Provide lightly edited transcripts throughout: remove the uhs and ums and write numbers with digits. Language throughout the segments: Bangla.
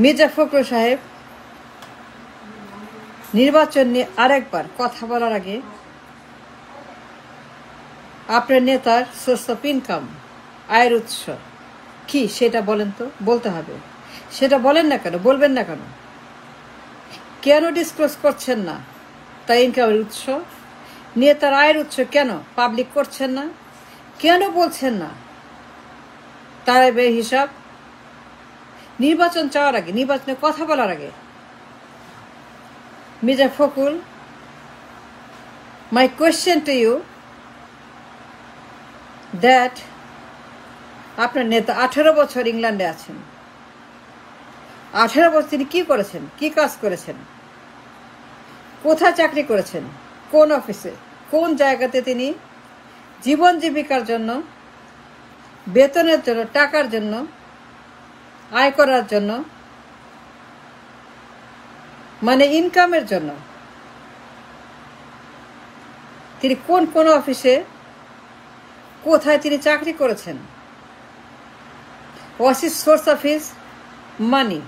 মির্জা ফখরুল সাহেব নির্বাচন নিয়ে আরেকবার কথা বলার আগে আপনার নেতার সোর্স অফ ইনকাম, আয়ের উৎস কি সেটা বলেন তো, বলতে হবে। সেটা বলেন না কেন, বলবেন না কেন, কেন ডিসক্লোজ করছেন না তার ইনকামের উৎস, নেতার আয়ের উৎস কেন পাবলিক করছেন না, কেন বলছেন না তার হিসাব? নির্বাচন চাওয়ার আগে, নির্বাচনের কথা বলার আগে Mirza Fakhrul, my question to you that আপনার নেতা 18 বছর ইংল্যান্ডে আছেন। 18 বছর তিনি কি করেছেন, কি কাজ করেছেন, কোথায় চাকরি করেছেন, কোন অফিসে, কোন জায়গাতে তিনি জীবন জীবিকার জন্য, বেতনের জন্য, টাকার জন্য, আয় করার জন্য, মানে ইনকামের জন্য তিনি কোন কোন অফিসে, কোথায় তিনি চাকরি করেছেন, what is source of his মানি,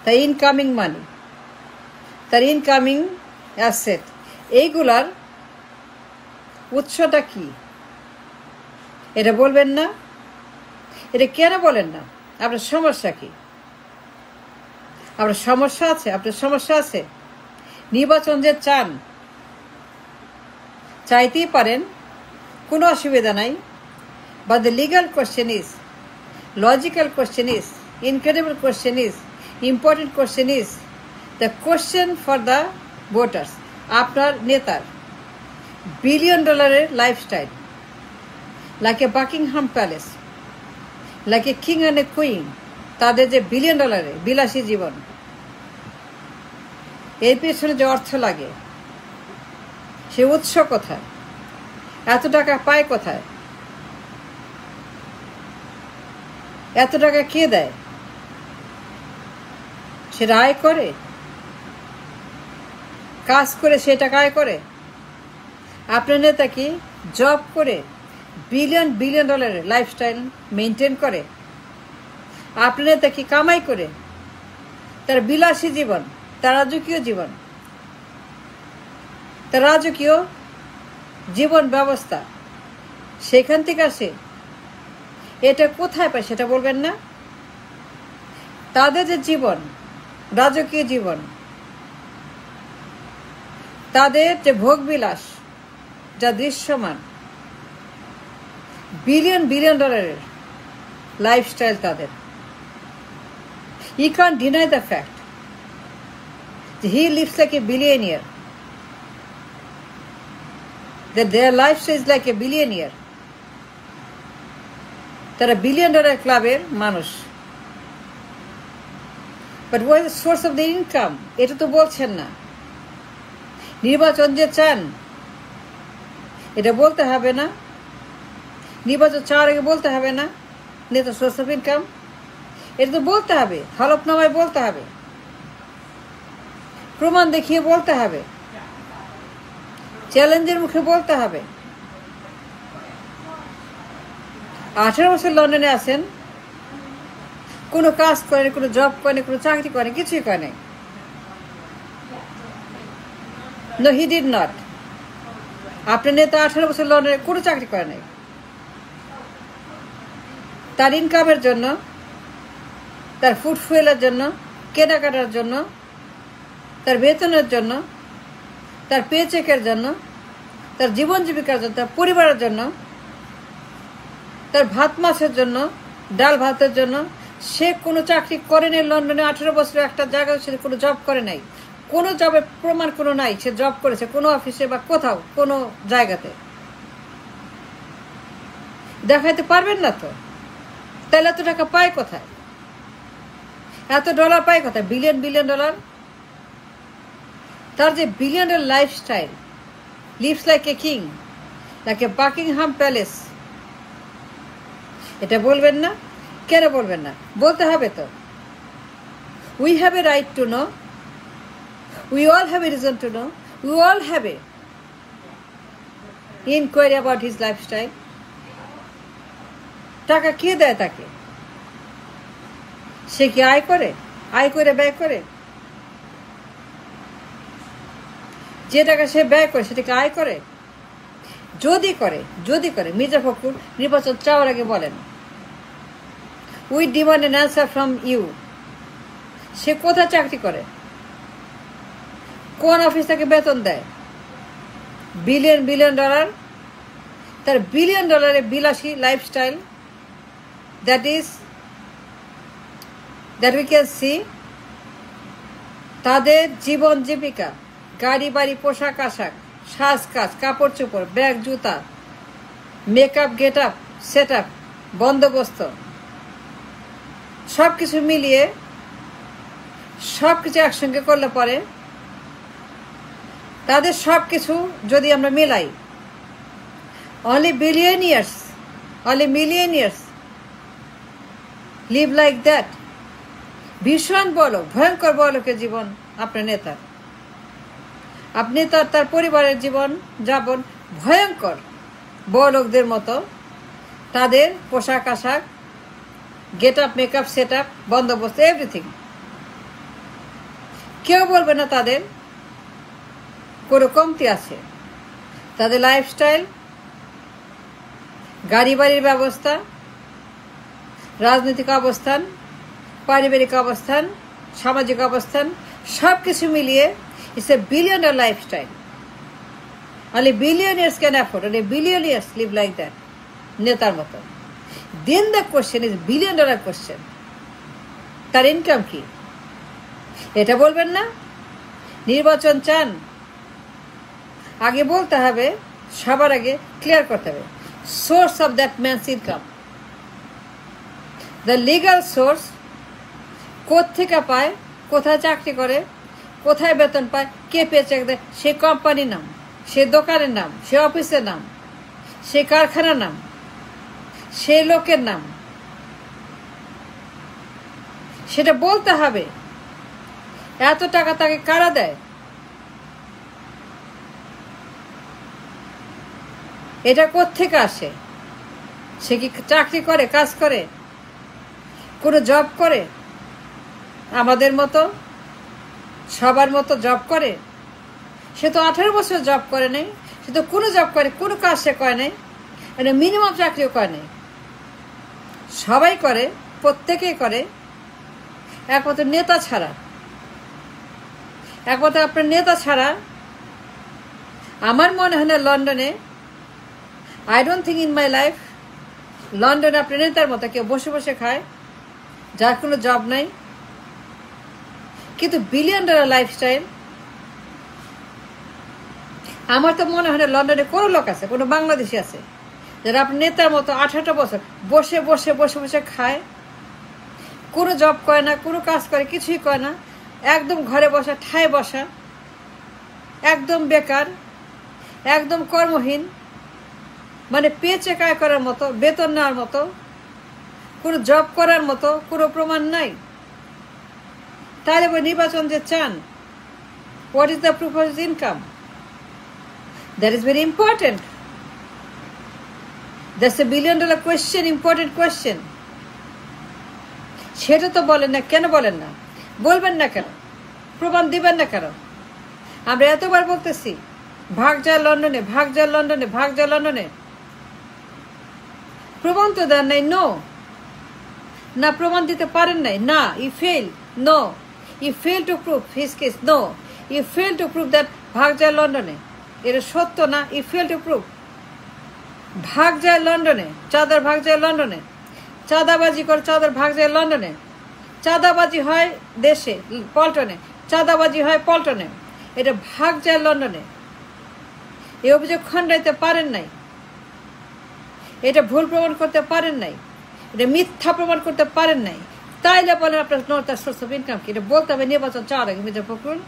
তার ইনকামিং মানি, তার ইনকামিং অ্যাসেট, এইগুলার উৎসটা কি এটা বলবেন না? এটা কেন বলেন না? আপনার সমস্যা কি? আপনার সমস্যা আছে? আপনার সমস্যা আছে? নির্বাচন যে চান, চাইতেই পারেন, কোনো অসুবিধা নাই, but the legal question is, logical question is, incredible question is, important question is the question for the voters. আপনার নেতার $1 billion lifestyle, like a Buckingham palace, like a king and a queen, তাদের যে $1 বিলিয়ন বিলাসী জীবন, এর পেছনে যে অর্থ লাগে সে উৎস কোথায়? এত টাকা পায় কোথায়? এত টাকা কে দেয়? সেটা আয় করে, কাজ করে সে টাকা আয় করে? আপনার নেতা কি জব করে $1 বিলিয়ন লাইফস্টাইল মেনটেন করে? আপনার নেতা কি কামাই করে তার বিলাসী জীবন, তার রাজকীয় জীবন, তার রাজকীয় জীবন ব্যবস্থা সেখান থেকে আসে? এটা কোথায় পায় সেটা বলবেন না? তাদের যে জীবন, রাজকীয় জীবন, তাদের যে ভোগবিলাস যা দৃশ্যমান, $1 বিলিয়ন লাইফস্টাইল তাদের, you can't deny the fact that he lives like a billionaire, that their lifestyle is like a billionaire. তারা $1 বিলিয়ন ক্লাবের মানুষ। But what is the source of the income? এটা তো বলছেন না। নির্বাচন যে চান এটা বলতে হবে না? নির্বাচন চাওয়ার আগে বলতে হবে না নেতা সোর্স অফ ইনকাম? এটা তো বলতে হবে, হলফনামায় বলতে হবে, প্রমাণ দেখিয়ে বলতে হবে, চ্যালেঞ্জের মুখে বলতে হবে। 18 বছর লন্ডনে আছেন, কোনো কাজ করেন, কোনো জব করেন, কোনো চাকরি করেন, কিছুই করেন। No, he did not. আপনার নেতা 18 বছর লন্ডনে কোনো চাকরি করে নাই। তার ইনকামের জন্য, তার ফুড ফুয়েলের জন্য, কেনাকাটার জন্য, তার বেতনের জন্য, তার পে চেকের জন্য, তার জীবন জীবিকার জন্য, তার পরিবারের জন্য, তার ভাত মাছের জন্য, ডাল ভাতের জন্য সে কোনো চাকরি করেনি লন্ডনে। 18 বছর একটা জায়গায় সে কোনো জব করে নাই, কোনো জবের প্রমাণ কোনো নাই সে জব করেছে কোনো অফিসে বা কোথাও কোনো জায়গাতে। দেখাইতে পারবেন না তো? তাহলে এত টাকা পায় কোথায়? এত ডলার পায় কোথায়? $1 বিলিয়ন। তার যে $1 billion lifestyle, lives like a king, like a Buckingham Palace, এটা বলবেন না? কেন বলবেন না? বলতে হবে তো। We have a right to know, we all have a reason to know, we all have a inquiry about his lifestyle. টাকা কে দেয় তাকে? সে কি আয় করে? আয় করে ব্যয় করে? যে টাকা সে ব্যয় করে সেটাকে আয় করে? যদি করে মির্জা ফখরুল নির্বাচন চাওয়ার আগে বলেন, we demand an answer from you. সে কোথায় চাকরি করে? কোন অফিস তাকে বেতন দেয়? Billion dollar. তার বিলিয়ন ডলারের বিলাসী lifestyle, that we can see. তাদের জীবন জীবিকা, গাড়ি বাড়ি, পোশাক আশাক, সাজকাজ, কাপড় চোপড়, ব্যাগ, জুতা, makeup, get up, set up, বন্দোবস্ত, সব কিছু মিলিয়ে সব কিছু একসঙ্গে করলে পরে তাদের সব কিছু যদি আমরা মিলাই, only millionaires live like that. ভীষণ বড়লোক, ভয়ঙ্কর বড়লোকের জীবন আপনার নেতার। আপনি তার পরিবারের জীবন যাপন ভয়ঙ্কর বড়লোকদের মতো। তাদের পোশাক আশাক, get up, makeup, set up, বন্দোবস্ত, এভরিথিং। কেউ বলবে না তাদের কোনো কমতি আছে। তাদের লাইফস্টাইল, গাড়ি বাড়ির ব্যবস্থা, রাজনৈতিক অবস্থান, পারিবারিক অবস্থান, সামাজিক অবস্থান, সব কিছু মিলিয়ে it's a billion dollar lifestyle. only billionaires can afford, only billionaires live like that, নেতার মতো। Then the question is $1 billion question. তার ইনকাম কি? এটা বলবেন না? নির্বাচন চান, আগে বলতে হবে, সবার আগে ক্লিয়ার করতে হবে source of that man's income, the legal source. কোত্থেকে পায়, কোথায় চাকরি করে, কোথায় বেতন পায়, কে পেচেক দেয়, সে কোম্পানির নাম, সে দোকানের নাম, সে অফিসের নাম, সে কারখানার নাম, সে লোকের নাম, সেটা বলতে হবে। এত টাকা তাকে কারা দেয়? এটা কোত্থেকে আসে? সে কি চাকরি করে, কাজ করে, কোনো জব করে? আমাদের মতো, সবার মতো জব করে? সে তো 18 বছর জব করে নাই, সে তো কোনো জব করে, কোনো কাজ সে করে নাই, মানে মিনিমাম চাকরিও করে নাই। সবাই করে, প্রত্যেকেই করে, একমাত্র নেতা ছাড়া। একমাত্র আপনার নেতা ছাড়া আমার মনে হয় না লন্ডনে, I don't think in my life, লন্ডনে আপনার নেতার মতো কেউ বসে বসে খায়, যার কোনো জব নাই, কিন্তু $1 billion লাইফস্টাইল। আমার তো মনে হয় না লন্ডনে কোনো লোক আছে, কোনো বাংলাদেশি আছে যারা আপনার নেতার মতো 18 বছর বসে বসে বসে বসে খায়, কোনো জব করে না, কোনো কাজ করে, কিছুই করে না, একদম ঘরে বসা, ঠায় বসা, একদম বেকার, একদম কর্মহীন, মানে পেচেক আয় করার মতো, বেতন নেওয়ার মতো, কোনো জব করার মতো কোনো প্রমাণ নাই। তাহলে নির্বাচন যে চান, what is the proof of his income? That is very important. That's a $1 billion question, important question. সেটা তো বলেন না। কেন বলেন না? বলবেন না কেন? প্রমাণ দিবেন না কেন? আমরা এতবার বলতেছি ভাগ যায় লন্ডনে, ভাগ যায় লন্ডনে, ভাগ যায় লন্ডনে। প্রমাণ তো দেন নাই। নো, না প্রমাণ দিতে পারেন নাই। না, you fail. No, you fail to prove his case. No, you fail to prove that ভাগ যায় লন্ডনে। এটা সত্য না, ইউ ফেল টু প্রুভ। ভাগ যায় লন্ডনে, চাঁদার ভাগ যায় লন্ডনে, চাঁদাবাজি করে চাঁদার ভাগ যায় লন্ডনে, চাঁদাবাজি হয় দেশে পল্টনে, চাঁদাবাজি হয় পল্টনে, এটা ভাগ যায় লন্ডনে। এই অভিযোগ খণ্ডাইতে পারেন নাই, এটা ভুল প্রমাণ করতে পারেন নাই, এটা মিথ্যা প্রমাণ করতে পারেন নাই। তাইলে বলেন আপনার সোর্স অফ ইনকাম কি? এটা বলতে হবে নির্বাচন চাওয়ার আগে মির্জা ফখরুল।